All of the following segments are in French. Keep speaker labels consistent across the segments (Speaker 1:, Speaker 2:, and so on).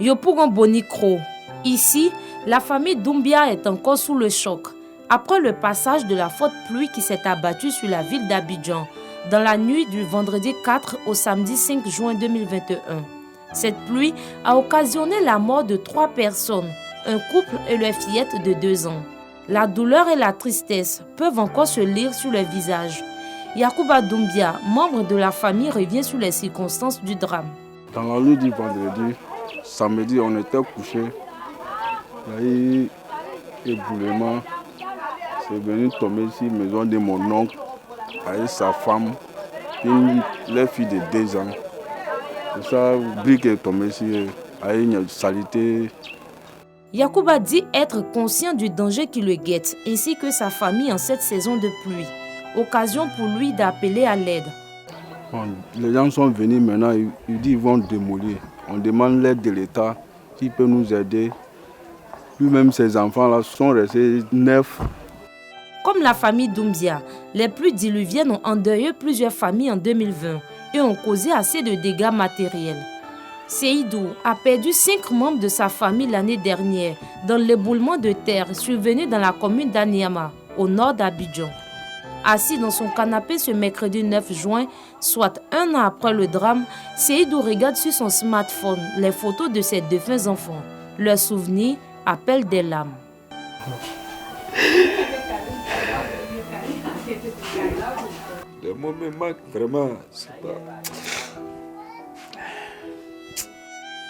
Speaker 1: Yopougon Bonikro. Ici, la famille Doumbia est encore sous le choc. Après le passage de la forte pluie qui s'est abattue sur la ville d'Abidjan, dans la nuit du vendredi 4 au samedi 5 juin 2021. Cette pluie a occasionné la mort de 3 personnes, un couple et leur fillette de 2 ans. La douleur et la tristesse peuvent encore se lire sur les visages. Yacouba Doumbia, membre de la famille, revient sur les circonstances du drame.
Speaker 2: Dans la nuit du vendredi, samedi, on était couchés. Il y a eu éboulement. C'est venu tomber ici, maison de mon oncle, avec sa femme, les filles de 2 ans. C'est ça, le brique est tombé ici, avec une saleté.
Speaker 1: Yacouba dit être conscient du danger qui le guette, ainsi que sa famille en cette saison de pluie. Occasion pour lui d'appeler à l'aide.
Speaker 2: Bon, les gens sont venus maintenant, ils disent qu'ils vont démolir. On demande l'aide de l'État, qui peut nous aider. Lui-même, ses enfants-là sont restés 9.
Speaker 1: Comme la famille Doumbia, les pluies diluviennes ont endeuillé plusieurs familles en 2020 et ont causé assez de dégâts matériels. Seydou a perdu 5 membres de sa famille l'année dernière dans l'éboulement de terre survenu dans la commune d'Aniama, au nord d'Abidjan. Assis dans son canapé ce mercredi 9 juin, soit 1 an après le drame, Seydou regarde sur son smartphone les photos de ses défunts enfants. Leurs souvenirs appellent des larmes.
Speaker 3: Les mots me manquent vraiment.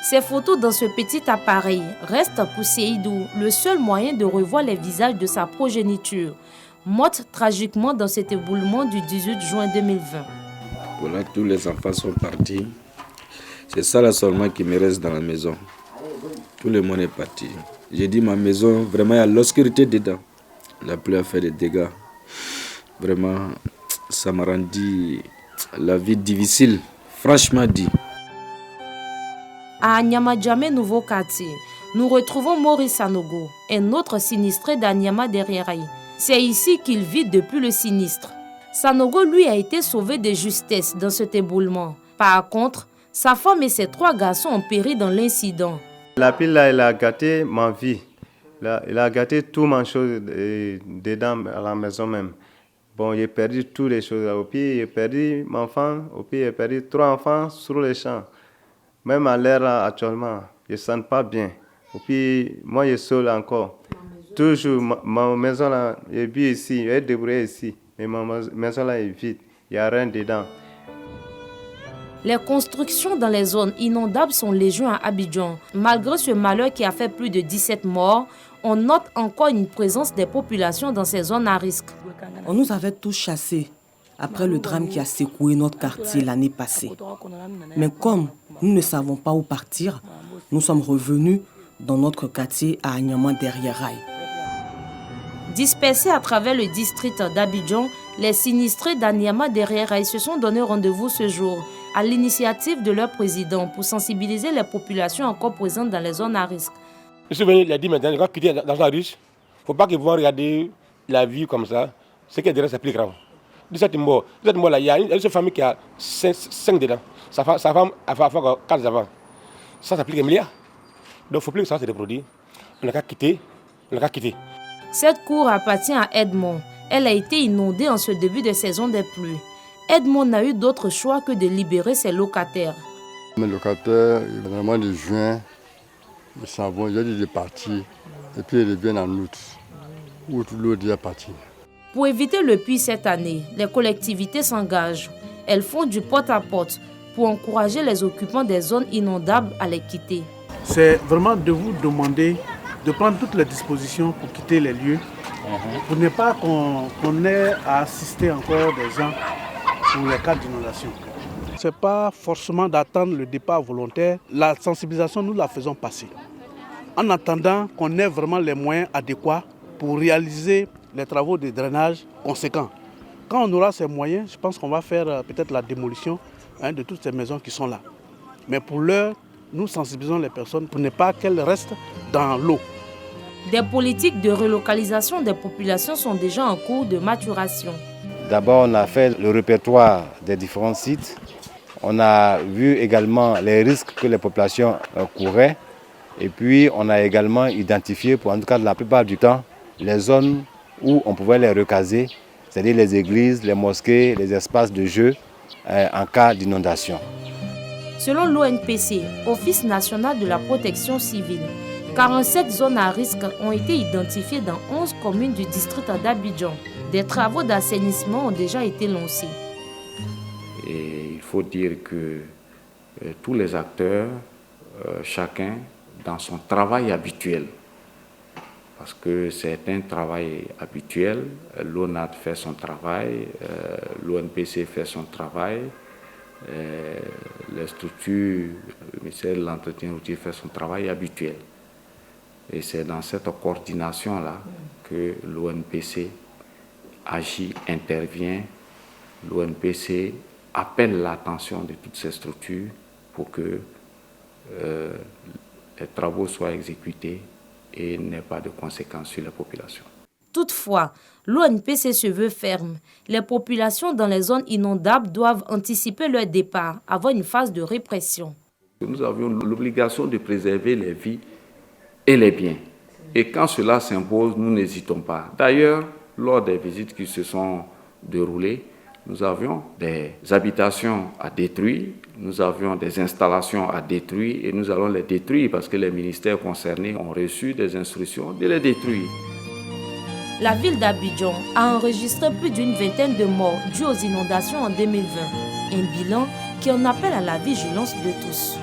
Speaker 1: Ces photos dans ce petit appareil restent pour Seydou le seul moyen de revoir les visages de sa progéniture, morte tragiquement dans cet éboulement du 18 juin 2020.
Speaker 3: Voilà, tous les enfants sont partis. C'est ça là seulement qui me reste dans la maison. Tout le monde est parti. J'ai dit ma maison, vraiment il y a l'obscurité dedans. La pluie a fait des dégâts. Vraiment, ça m'a rendu la vie difficile, franchement dit.
Speaker 1: À Anyama-Djamé, nouveau quartier, nous retrouvons Maurice Sanogo, un autre sinistré d'Anyama Derrière-Aïe. C'est ici qu'il vit depuis le sinistre. Sanogo, lui, a été sauvé de justesse dans cet éboulement. Par contre, sa femme et ses 3 garçons ont péri dans l'incident.
Speaker 4: La pile là, elle a gâté ma vie. Il a gâté tout ma chose dedans à la maison même. Bon, j'ai perdu toutes les choses. Au pire, j'ai perdu mon enfant. Au pire, j'ai perdu 3 enfants sur les champs. Même à l'heure actuellement, je ne sens pas bien. Et puis, moi, je suis seul encore. Toujours, ma maison là, je vis ici, je suis débrouillé ici. Mais ma maison là est vide, il n'y a rien dedans.
Speaker 1: Les constructions dans les zones inondables sont légion à Abidjan. Malgré ce malheur qui a fait plus de 17 morts, on note encore une présence des populations dans ces zones à risque.
Speaker 5: On nous avait tous chassés après le drame qui a secoué notre quartier l'année passée. Mais comme nous ne savons pas où partir, nous sommes revenus dans notre quartier à Anyama Derrière-Aïe.
Speaker 1: Dispersés à travers le district d'Abidjan, les sinistrés d'Anyama Derrière-Aïe se sont donné rendez-vous ce jour à l'initiative de leur président pour sensibiliser les populations encore présentes dans les zones à risque.
Speaker 6: Je suis venu, il a dit maintenant, quand quitter dans la riche, il ne faut pas qu'ils vont regarder la vie comme ça. Ce qui est derrière, c'est plus grave. 17 morts là, il y a une famille qui a 5 dedans. Sa femme a fait 4 enfants. Ça plus qu'un milliard. Donc il ne faut plus que ça se reproduise. On n'a qu'à quitter.
Speaker 1: Cette cour appartient à Edmond. Elle a été inondée en ce début de saison des pluies. Edmond n'a eu d'autre choix que de libérer ses locataires.
Speaker 7: Mes locataires, vraiment de juin, ils s'en vont, j'ai dit de partir. Et puis ils reviennent en août. Août, l'autre est parti.
Speaker 1: Pour éviter le pire cette année, les collectivités s'engagent. Elles font du porte-à-porte pour encourager les occupants des zones inondables à les quitter.
Speaker 8: C'est vraiment de vous demander de prendre toutes les dispositions pour quitter les lieux, pour ne pas qu'on ait à assister encore des gens pour les cas d'inondation. Ce n'est pas forcément d'attendre le départ volontaire. La sensibilisation, nous la faisons passer. En attendant qu'on ait vraiment les moyens adéquats pour réaliser les travaux de drainage conséquents. Quand on aura ces moyens, je pense qu'on va faire peut-être la démolition de toutes ces maisons qui sont là. Mais pour l'heure, nous sensibilisons les personnes pour ne pas qu'elles restent dans l'eau.
Speaker 1: Des politiques de relocalisation des populations sont déjà en cours de maturation.
Speaker 4: D'abord, on a fait le répertoire des différents sites. On a vu également les risques que les populations couraient.
Speaker 9: Et puis on a également identifié, pour en tout cas la plupart du temps, les zones où on pouvait les recaser, c'est-à-dire les églises, les mosquées, les espaces de jeu en cas d'inondation.
Speaker 1: Selon l'ONPC, Office national de la protection civile, 47 zones à risque ont été identifiées dans 11 communes du district d'Abidjan. Des travaux d'assainissement ont déjà été lancés.
Speaker 10: Et il faut dire que tous les acteurs, chacun dans son travail habituel, parce que c'est un travail habituel, l'ONAD fait son travail, l'ONPC fait son travail, les structures, le ministère de l'Entretien routier fait son travail habituel. Et c'est dans cette coordination-là que l'ONPC agit, intervient. L'ONPC appelle l'attention de toutes ces structures pour que les travaux soient exécutés et n'aient pas de conséquences sur la population.
Speaker 1: Toutefois, l'ONPC se veut ferme. Les populations dans les zones inondables doivent anticiper leur départ avant une phase de répression.
Speaker 10: Nous avions l'obligation de préserver les vies et les biens. Et quand cela s'impose, nous n'hésitons pas. D'ailleurs, lors des visites qui se sont déroulées, nous avions des habitations à détruire, nous avions des installations à détruire et nous allons les détruire parce que les ministères concernés ont reçu des instructions de les détruire.
Speaker 1: La ville d'Abidjan a enregistré plus d'une vingtaine de morts dues aux inondations en 2020. Un bilan qui en appelle à la vigilance de tous.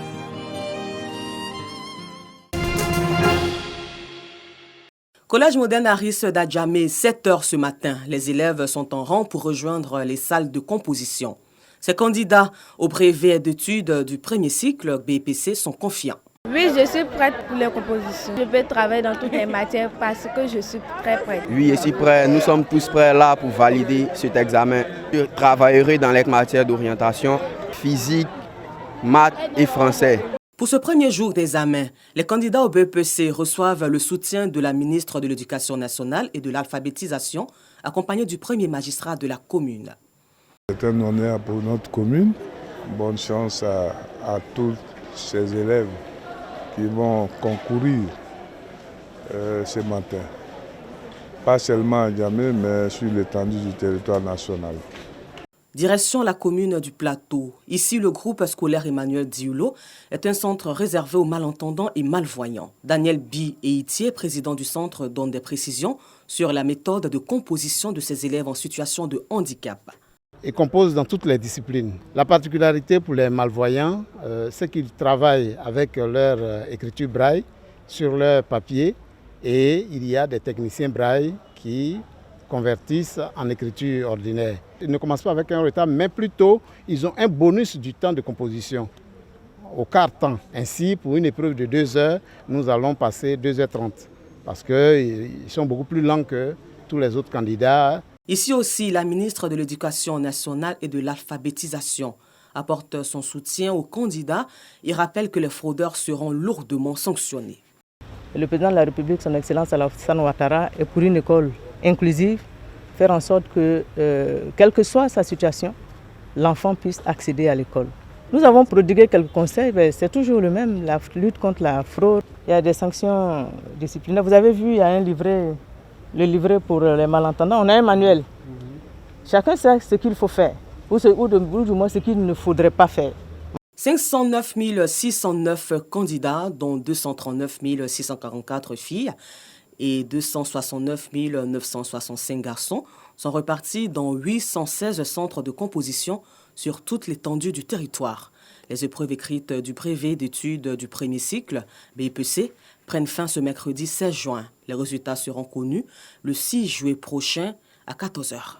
Speaker 5: Collège moderne Aris d'Adjamé, 7h ce matin. Les élèves sont en rang pour rejoindre les salles de composition. Ces candidats au brevet d'études du premier cycle BPC sont confiants.
Speaker 11: Oui, je suis prête pour les compositions. Je vais travailler dans toutes les matières parce que je suis très prête.
Speaker 12: Oui, je suis prêt. Nous sommes tous prêts là pour valider cet examen. Je travaillerai dans les matières d'orientation, physique, maths et français.
Speaker 5: Pour ce premier jour d'examen, les candidats au BPC reçoivent le soutien de la ministre de l'Éducation nationale et de l'alphabétisation, accompagnée du premier magistrat de la commune.
Speaker 13: C'est un honneur pour notre commune. Bonne chance à tous ces élèves qui vont concourir ce matin. Pas seulement à Djamé, mais sur l'étendue du territoire national.
Speaker 5: Direction la commune du Plateau. Ici, le groupe scolaire Emmanuel Dioulo est un centre réservé aux malentendants et malvoyants. Daniel Bi-Eitier, président du centre, donne des précisions sur la méthode de composition de ces élèves en situation de handicap.
Speaker 14: Ils composent dans toutes les disciplines. La particularité pour les malvoyants, c'est qu'ils travaillent avec leur écriture braille sur leur papier et il y a des techniciens braille qui convertissent en écriture ordinaire. Ils ne commencent pas avec un retard, mais plutôt ils ont un bonus du temps de composition au quart temps. Ainsi, pour une épreuve de 2 heures, nous allons passer 2h30 parce qu'ils sont beaucoup plus lents que tous les autres candidats.
Speaker 5: Ici aussi, la ministre de l'Éducation nationale et de l'alphabétisation apporte son soutien aux candidats et rappelle que les fraudeurs seront lourdement sanctionnés.
Speaker 15: Le président de la République, son Excellence Alassane Ouattara, est pour une école inclusive, faire en sorte que, quelle que soit sa situation, l'enfant puisse accéder à l'école. Nous avons prodigué quelques conseils, mais c'est toujours le même, la lutte contre la fraude. Il y a des sanctions disciplinaires. Vous avez vu, il y a un livret, le livret pour les malentendants. On a un manuel. Chacun sait ce qu'il faut faire, ou du moins ce qu'il ne faudrait pas faire.
Speaker 5: 509 609 candidats, dont 239 644 filles et 269 965 garçons, sont repartis dans 816 centres de composition sur toute l'étendue du territoire. Les épreuves écrites du brevet d'études du premier cycle, BPC, prennent fin ce mercredi 16 juin. Les résultats seront connus le 6 juillet prochain à 14h.